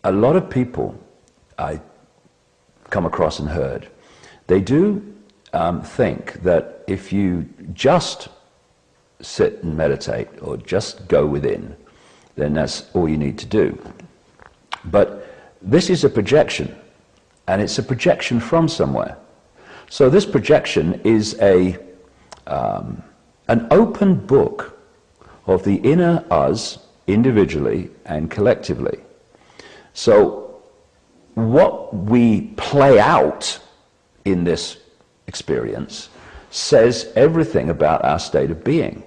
a lot of people I come across and heard, they do think that if you just sit and meditate or just go within, then that's all you need to do. But this is a projection, and it's a projection from somewhere. So this projection is an open book of the inner us, individually and collectively. So what we play out in this experience says everything about our state of being.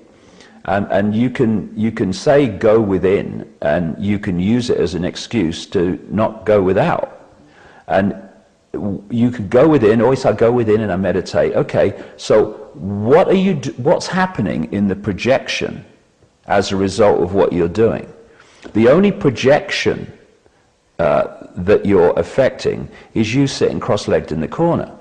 And you can say go within, and you can use it as an excuse to not go without. And you could go within, always I go within and I meditate. Okay, so what's happening in the projection as a result of what you're doing? The only projection that you're affecting is you sitting cross-legged in the corner.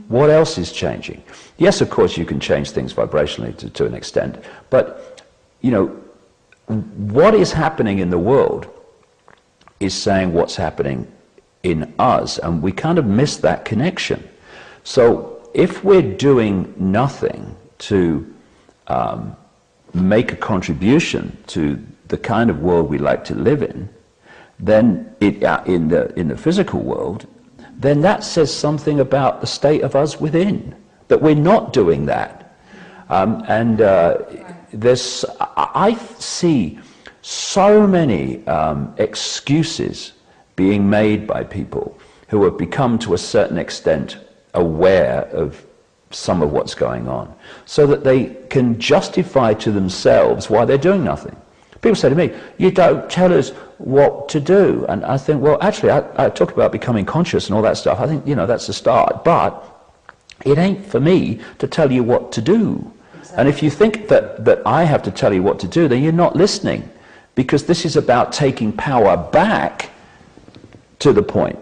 What else is changing? Yes, of course, you can change things vibrationally to an extent, but, you know, what is happening in the world is saying what's happening in us, and we kind of miss that connection. So if we're doing nothing to make a contribution to the kind of world we like to live in, then in the physical world, then that says something about the state of us within, that we're not doing that. I see so many excuses being made by people who have become to a certain extent aware of some of what's going on, so that they can justify to themselves why they're doing nothing. People say to me, you don't tell us what to do. And I think, well, actually, I talk about becoming conscious and all that stuff. I think, you know, that's a start. But it ain't for me to tell you what to do. Exactly. And if you think that I have to tell you what to do, then you're not listening. Because this is about taking power back to the point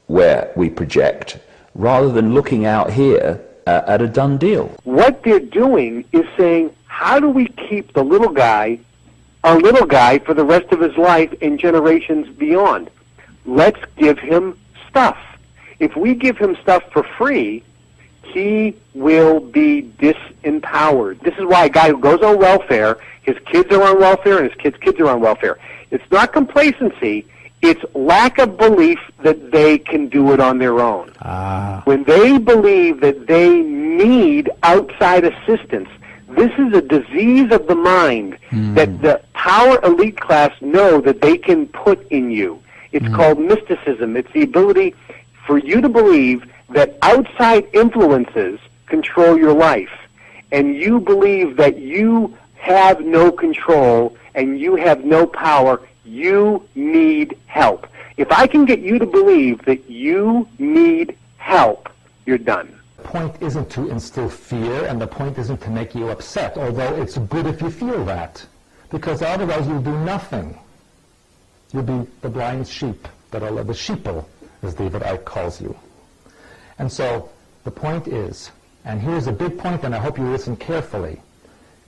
where we project, rather than looking out here at a done deal. What they're doing is saying, how do we keep the little guy a little guy for the rest of his life and generations beyond? Let's give him stuff. If we give him stuff for free, he will be disempowered. This is why a guy who goes on welfare, his kids are on welfare and his kids' kids are on welfare. It's not complacency, it's lack of belief that they can do it on their own. When they believe that they need outside assistance, this is a disease of the mind that the power elite class know that they can put in you. It's called mysticism. It's the ability for you to believe that outside influences control your life. And you believe that you have no control and you have no power. You need help. If I can get you to believe that you need help, you're done. The point isn't to instill fear, and the point isn't to make you upset, although it's good if you feel that, because otherwise you'll do nothing. You'll be the blind sheep, the sheeple, as David Icke calls you. And so the point is, and here's a big point, and I hope you listen carefully,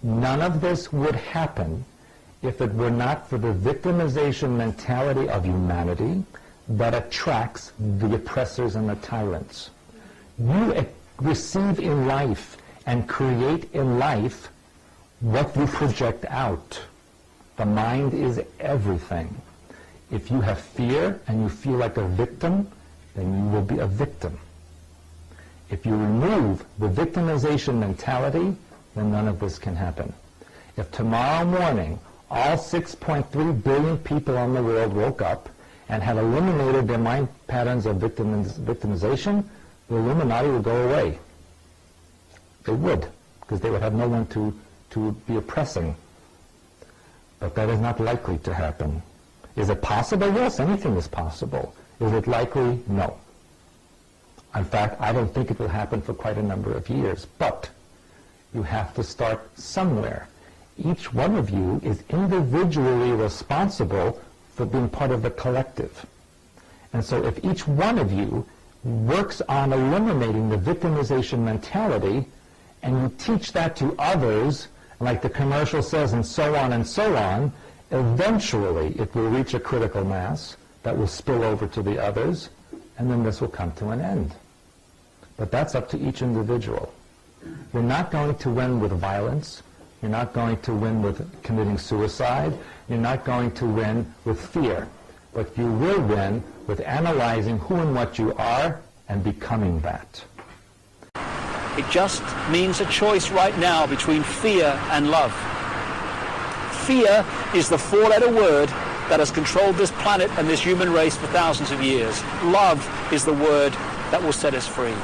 none of this would happen if it were not for the victimization mentality of humanity that attracts the oppressors and the tyrants. You receive in life and create in life what you project out. The mind is everything. If you have fear and you feel like a victim, then you will be a victim. If you remove the victimization mentality, then none of this can happen. If tomorrow morning all 6.3 billion people on the world woke up and had eliminated their mind patterns of victimization, the Illuminati would go away. They would, because they would have no one to be oppressing. But that is not likely to happen. Is it possible? Yes, anything is possible. Is it likely? No. In fact, I don't think it will happen for quite a number of years. But you have to start somewhere. Each one of you is individually responsible for being part of the collective. And so if each one of you works on eliminating the victimization mentality, and you teach that to others, like the commercial says, and so on, eventually it will reach a critical mass. that will spill over to the others, and then this will come to an end. But that's up to each individual. You're not going to win with violence. You're not going to win with committing suicide. You're not going to win with fear. But you will win with analyzing who and what you are and becoming that. It just means a choice right now between fear and love. Fear is the four-letter word that has controlled this planet and this human race for thousands of years. Love is the word that will set us free.